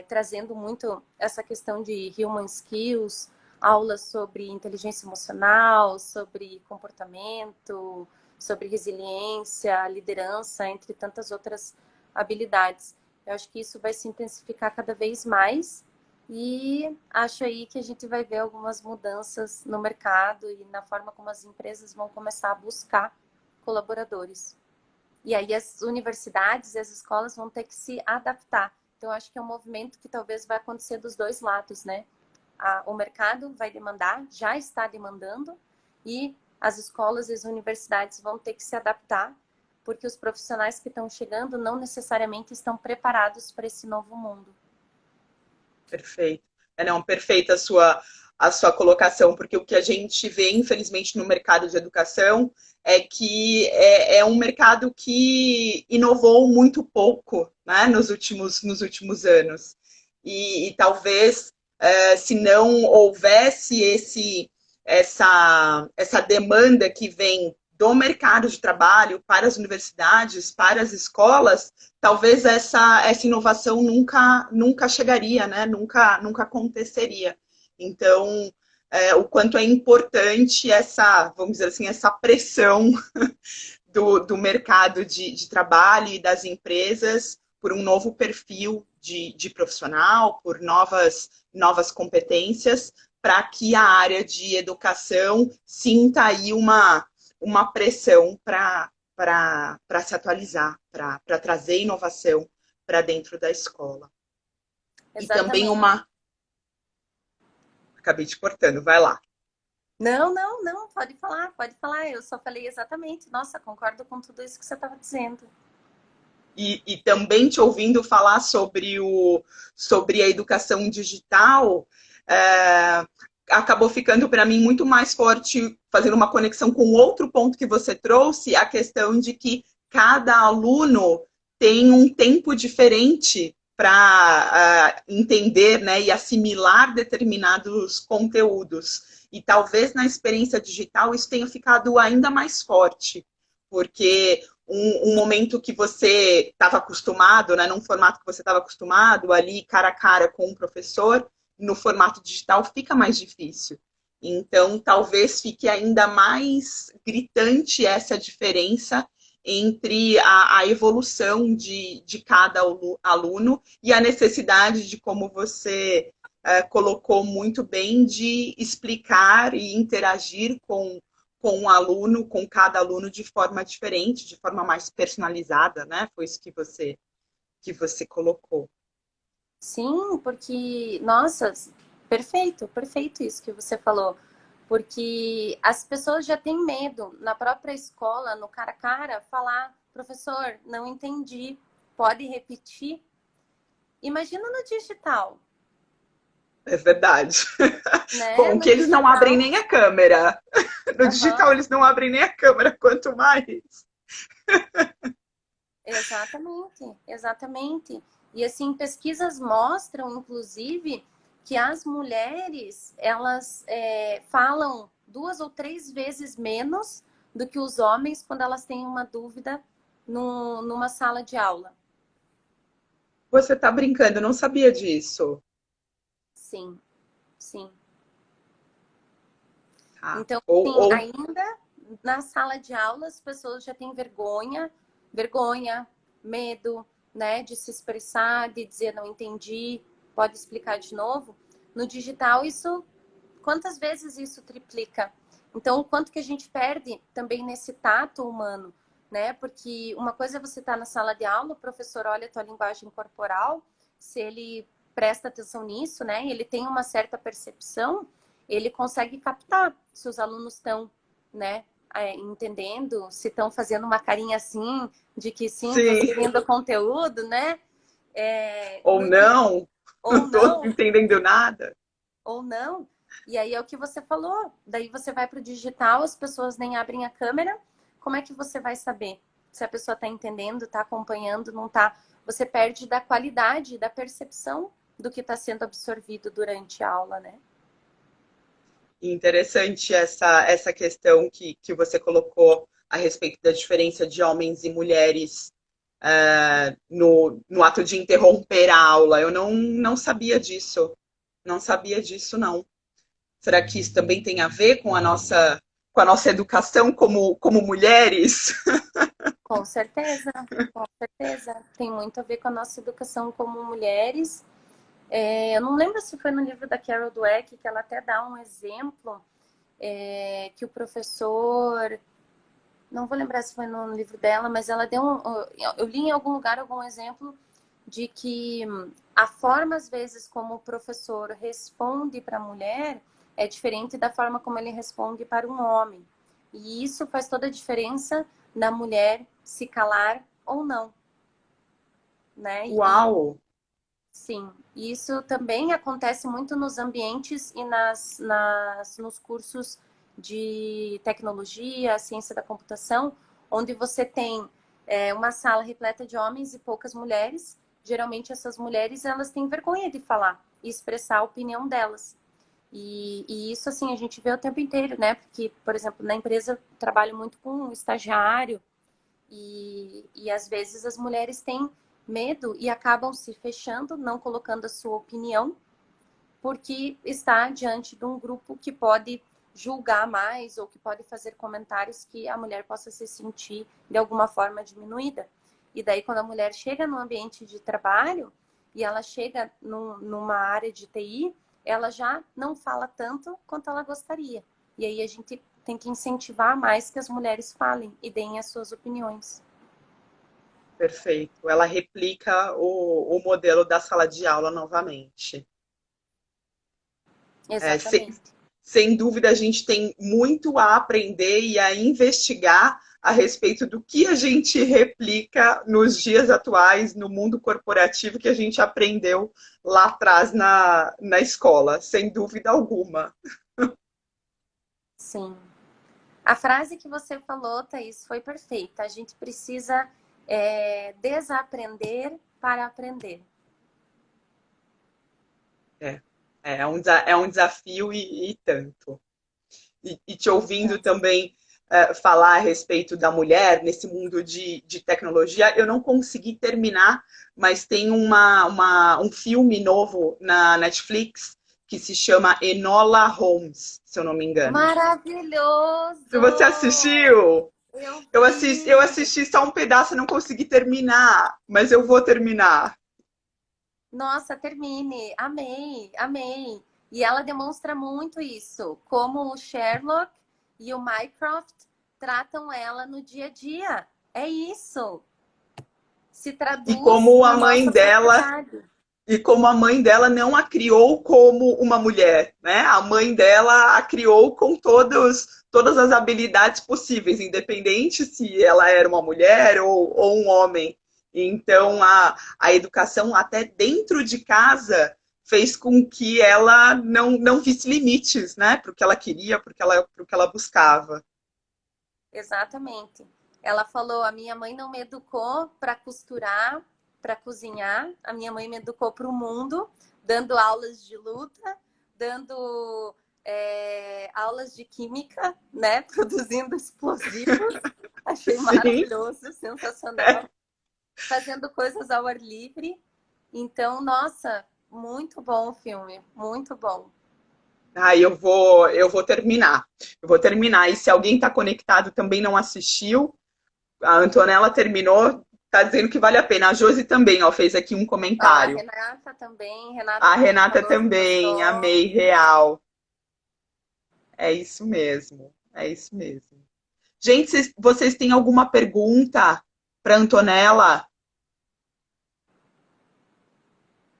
trazendo muito essa questão de human skills, aulas sobre inteligência emocional, sobre comportamento, sobre resiliência, liderança, entre tantas outras habilidades. Eu acho que isso vai se intensificar cada vez mais e acho aí que a gente vai ver algumas mudanças no mercado e na forma como as empresas vão começar a buscar colaboradores. E aí as universidades e as escolas vão ter que se adaptar. Então, acho que é um movimento que talvez vai acontecer dos dois lados, né? O mercado vai demandar, já está demandando, e as escolas e as universidades vão ter que se adaptar, porque os profissionais que estão chegando não necessariamente estão preparados para esse novo mundo. Perfeito. Não, perfeita a sua colocação, porque o que a gente vê, infelizmente, no mercado de educação é que é um mercado que inovou muito pouco, né, nos últimos anos. E talvez, se não houvesse essa demanda que vem do mercado de trabalho para as universidades, para as escolas, talvez essa inovação nunca chegaria, né? Nunca aconteceria. Então, o quanto é importante vamos dizer assim, essa pressão do mercado de trabalho e das empresas por um novo perfil de profissional, por novas competências, para que a área de educação sinta aí uma pressão para se atualizar, para trazer inovação para dentro da escola. E também Exatamente. Acabei te cortando, vai lá. Não, pode falar. Eu só falei exatamente. Nossa, concordo com tudo isso que você estava dizendo. E também te ouvindo falar sobre a educação digital, é, acabou ficando para mim muito mais forte, fazendo uma conexão com outro ponto que você trouxe, a questão de que cada aluno tem um tempo diferente para entender, né, e assimilar determinados conteúdos. E talvez na experiência digital isso tenha ficado ainda mais forte, porque um momento que você estava acostumado, né, num formato que você estava acostumado, ali cara a cara com o professor, no formato digital fica mais difícil. Então, talvez fique ainda mais gritante essa diferença entre a evolução de cada aluno e a necessidade de, como você colocou muito bem, de explicar e interagir com um aluno, com cada aluno de forma diferente, de forma mais personalizada, né? Foi isso que você colocou. Sim, porque, nossa, perfeito isso que você falou. Porque as pessoas já têm medo na própria escola, no cara a cara, falar, professor, não entendi, pode repetir? Imagina no digital, É verdade. né? Bom, No que eles não abrem digital, nem a câmera. No aham, digital, eles não abrem nem a câmera, quanto mais. exatamente. E assim, pesquisas mostram, inclusive, que as mulheres, elas falam 2 ou 3 vezes menos do que os homens quando elas têm uma dúvida numa sala de aula. Você está brincando, eu não sabia disso. Sim, sim. Tá. Então, Ou, sim, ou ainda na sala de aula as pessoas já têm vergonha, medo, né, de se expressar, de dizer não entendi, pode explicar de novo. No digital, quantas vezes isso triplica? Então, o quanto que a gente perde também nesse tato humano, né? Porque uma coisa é você estar na sala de aula, o professor olha a tua linguagem corporal, se ele presta atenção nisso, né? Ele tem uma certa percepção, ele consegue captar se os alunos estão, né, entendendo, se estão fazendo uma carinha assim, de que sim, estou sim, seguindo o conteúdo, né? É, ou não, não ou estou não, entendendo nada. ou não. E aí é o que você falou. Daí você vai para o digital, as pessoas nem abrem a câmera. Como é que você vai saber se a pessoa está entendendo, está acompanhando, não está? Você perde da qualidade, da percepção do que está sendo absorvido durante a aula, né? Interessante essa questão que você colocou a respeito da diferença de homens e mulheres no ato de interromper a aula. Eu não sabia disso. Não sabia disso, não. Será que isso também tem a ver com a nossa educação como mulheres? Com certeza, com certeza. Tem muito a ver com a nossa educação como mulheres. Eu não lembro se foi no livro da Carol Dweck que ela até dá um exemplo que o professor não vou lembrar se foi no livro dela, mas ela deu eu li em algum lugar algum exemplo de que a forma, às vezes, como o professor responde para a mulher é diferente da forma como ele responde para um homem. E isso faz toda a diferença na mulher se calar ou não, né? Uau! Sim, isso também acontece muito nos ambientes e nos cursos de tecnologia, ciência da computação, onde você tem uma sala repleta de homens e poucas mulheres. Geralmente essas mulheres elas têm vergonha de falar e expressar a opinião delas. E isso assim a gente vê o tempo inteiro, né? Porque, por exemplo, na empresa eu trabalho muito com um estagiário e às vezes as mulheres têm medo e acabam se fechando, não colocando a sua opinião, porque está diante de um grupo que pode julgar mais ou que pode fazer comentários que a mulher possa se sentir de alguma forma diminuída. E daí, quando a mulher chega no ambiente de trabalho e ela chega numa área de TI, ela já não fala tanto quanto ela gostaria. E aí a gente tem que incentivar mais que as mulheres falem e deem as suas opiniões. Perfeito. Ela replica o modelo da sala de aula novamente. É, Exatamente. sem dúvida, a gente tem muito a aprender e a investigar a respeito do que a gente replica nos dias atuais, no mundo corporativo, que a gente aprendeu lá atrás na escola, sem dúvida alguma. Sim. A frase que você falou, Thaís, foi perfeita. A gente precisa desaprender para aprender. É, é um desafio e tanto. E te ouvindo também falar a respeito da mulher nesse mundo de tecnologia, eu não consegui terminar, mas tem um filme novo na Netflix que se chama Enola Holmes, se eu não me engano. Se você Maravilhoso! assistiu, Eu eu vi! assisti só um pedaço e não consegui terminar, mas eu vou terminar. Nossa, termine! Amei, amei! E ela demonstra muito isso, como o Sherlock e o Mycroft tratam ela no dia a dia. É isso! Se E traduz como a na mãe nossa dela sociedade. e como a mãe dela não a criou como uma mulher, né? A mãe dela a criou com todas as habilidades possíveis, independente se ela era uma mulher ou um homem. Então, a educação até dentro de casa fez com que ela não visse limites, né? Para o que ela queria, para o que ela buscava. Exatamente. Ela falou: a minha mãe não me educou para costurar, para cozinhar, a minha mãe me educou para o mundo, dando aulas de luta, dando aulas de química, né? Produzindo explosivos. Achei Sim. maravilhoso, sensacional. Fazendo coisas ao ar livre. Então, nossa, muito bom o filme, muito bom. Aí eu vou terminar. Eu vou terminar. E se alguém está conectado também não assistiu, a Antonella terminou, tá dizendo que vale a pena. A Josi também, ó, fez aqui um Ó, a comentário. Renata também, Renata A também Renata falou que também, gostou. amei, real. É isso mesmo, é isso mesmo. Gente, vocês têm alguma pergunta para Antonella?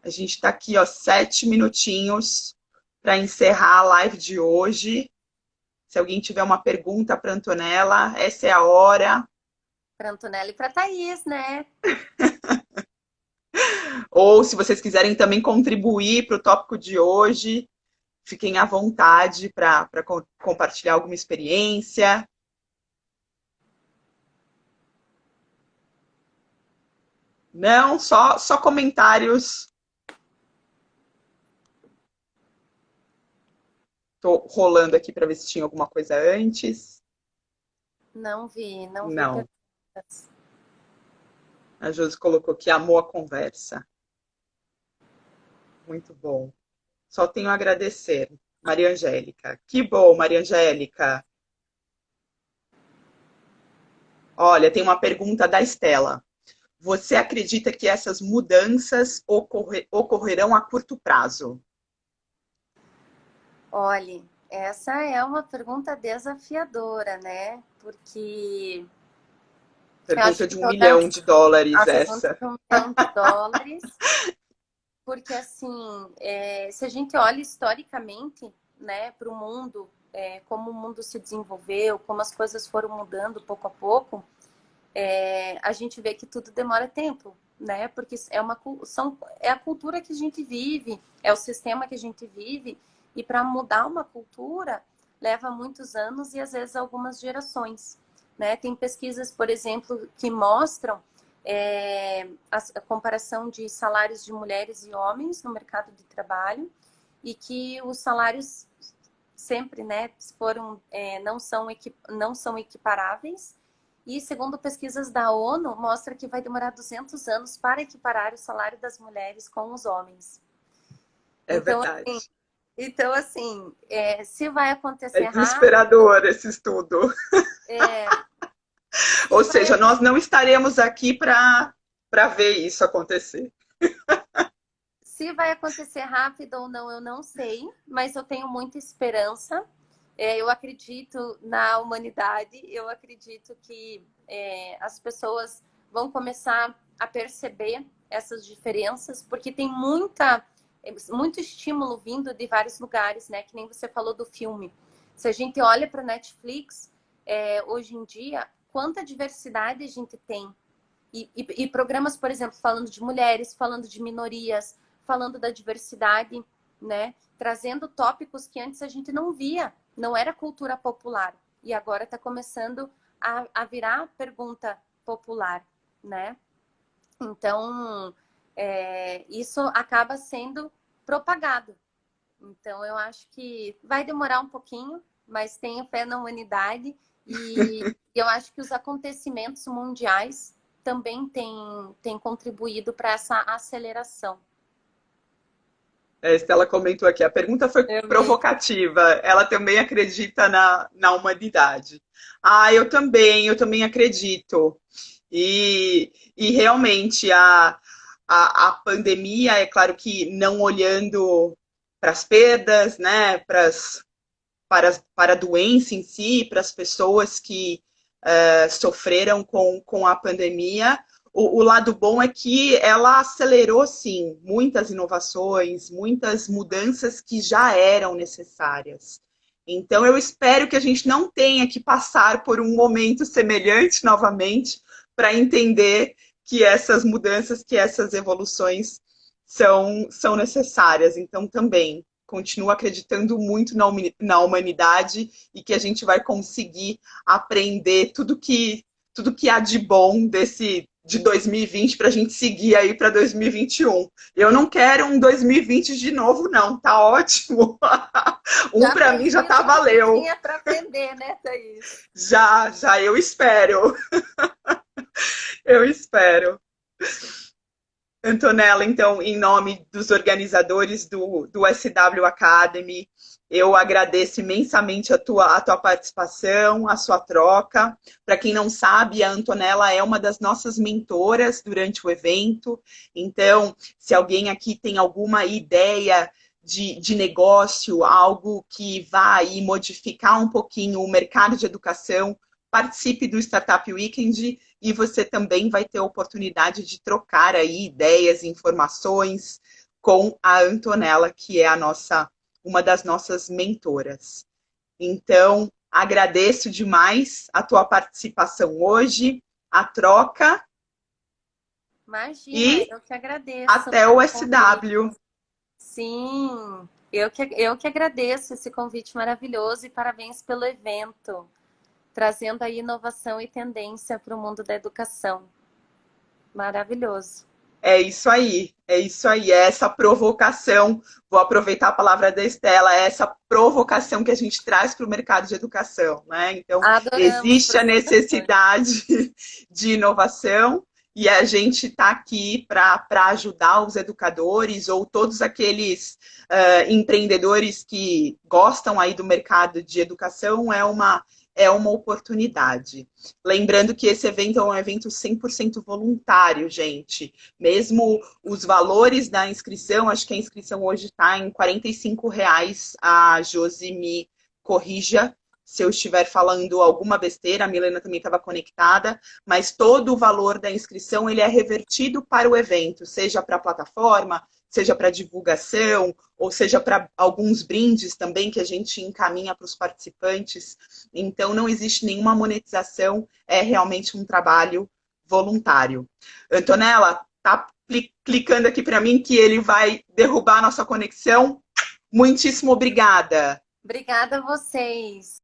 A gente está aqui, ó, 7 minutinhos para encerrar a live de hoje. Se alguém tiver uma pergunta para Antonella, essa é a hora. Para Antonella e para Thaís, né? Ou se vocês quiserem também contribuir para o tópico de hoje, fiquem à vontade para compartilhar alguma experiência. Não, só comentários. Estou rolando aqui para ver se tinha alguma coisa antes. Não vi Não. perguntas. A Josi colocou que amou a conversa. Muito bom. Só tenho a agradecer. Maria Angélica. Que bom, Maria Angélica. Olha, tem uma pergunta da Estela. Você acredita que essas mudanças ocorrerão a curto prazo? Olhe, essa é uma pergunta desafiadora, né? Porque eu acho Pergunta que de US$ 1 milhão, a pergunta essa. de US$ 1 milhão, porque assim, se a gente olha historicamente, né, para o mundo, como o mundo se desenvolveu, como as coisas foram mudando pouco a pouco, a gente vê que tudo demora tempo, né? Porque é a cultura que a gente vive, é o sistema que a gente vive, e para mudar uma cultura leva muitos anos e às vezes algumas gerações, né? Tem pesquisas, por exemplo, que mostram a comparação de salários de mulheres e homens no mercado de trabalho e que os salários sempre, né, não são equiparáveis. E segundo pesquisas da ONU, mostra que vai demorar 200 anos para equiparar o salário das mulheres com os homens. É Então, verdade. assim, se vai É acontecer rápido, desesperador esse estudo. é, se Ou vai seja, nós não estaremos aqui para ver isso acontecer. Se vai acontecer rápido ou não, eu não sei, mas eu tenho muita esperança. Eu acredito na humanidade, eu acredito que as pessoas vão começar a perceber essas diferenças, porque tem muito estímulo vindo de vários lugares, né? Que nem você falou do filme. Se a gente olha para a Netflix, hoje em dia, quanta diversidade a gente tem. E programas, por exemplo, falando de mulheres, falando de minorias, falando da diversidade, né? Trazendo tópicos que antes a gente não via, não era cultura popular. E agora está começando a virar pergunta popular, né? Então, isso acaba sendo propagado. Então, eu acho que vai demorar um pouquinho, mas tenho fé na humanidade e eu acho que os acontecimentos mundiais também têm contribuído para essa aceleração. Estela comentou aqui, a pergunta foi Eu vi. provocativa. Ela também acredita na humanidade. Eu também acredito. E realmente a pandemia, é claro que não olhando para as perdas, né, para a doença em si, para as pessoas que sofreram com a pandemia. O lado bom é que ela acelerou, sim, muitas inovações, muitas mudanças que já eram necessárias. Então, eu espero que a gente não tenha que passar por um momento semelhante novamente para entender que essas mudanças, que essas evoluções são necessárias. Então, também continuo acreditando muito na humanidade e que a gente vai conseguir aprender tudo que há de bom de 2020 para a gente seguir aí para 2021. Eu não quero um 2020 de novo, não, tá ótimo. Um Já para mim já aprendi tá tudo que valeu. tinha para aprender, né, Thaís? Já eu espero. Eu espero. Antonella, então, em nome dos organizadores do SW Academy, eu agradeço imensamente a tua participação, a sua troca. Para quem não sabe, a Antonella é uma das nossas mentoras durante o evento. Então, se alguém aqui tem alguma ideia de negócio, algo que vai modificar um pouquinho o mercado de educação, participe do Startup Weekend e você também vai ter a oportunidade de trocar aí ideias e informações com a Antonella, que é uma das nossas mentoras. Então, agradeço demais a tua participação hoje, a troca Imagina, e eu que agradeço até o pelo convite. SW. Sim, eu que agradeço esse convite maravilhoso e parabéns pelo evento, trazendo aí inovação e tendência para o mundo da educação. Maravilhoso. É isso aí, é essa provocação. Vou aproveitar a palavra da Estela, é essa provocação que a gente traz para o mercado de educação, né? Então, Adoramos, existe a professor. necessidade de inovação e a gente está aqui para ajudar os educadores ou todos aqueles empreendedores que gostam aí do mercado de educação, é uma oportunidade. Lembrando que esse evento é um evento 100% voluntário, gente. Mesmo os valores da inscrição, acho que a inscrição hoje está em R$ 45, a Josi me corrija se eu estiver falando alguma besteira, a Milena também estava conectada, mas todo o valor da inscrição ele é revertido para o evento, seja para a plataforma, seja para divulgação, ou seja para alguns brindes também que a gente encaminha para os participantes. Então, não existe nenhuma monetização, é realmente um trabalho voluntário. Antonella, tá clicando aqui para mim que ele vai derrubar a nossa conexão. Muitíssimo obrigada. Obrigada a vocês.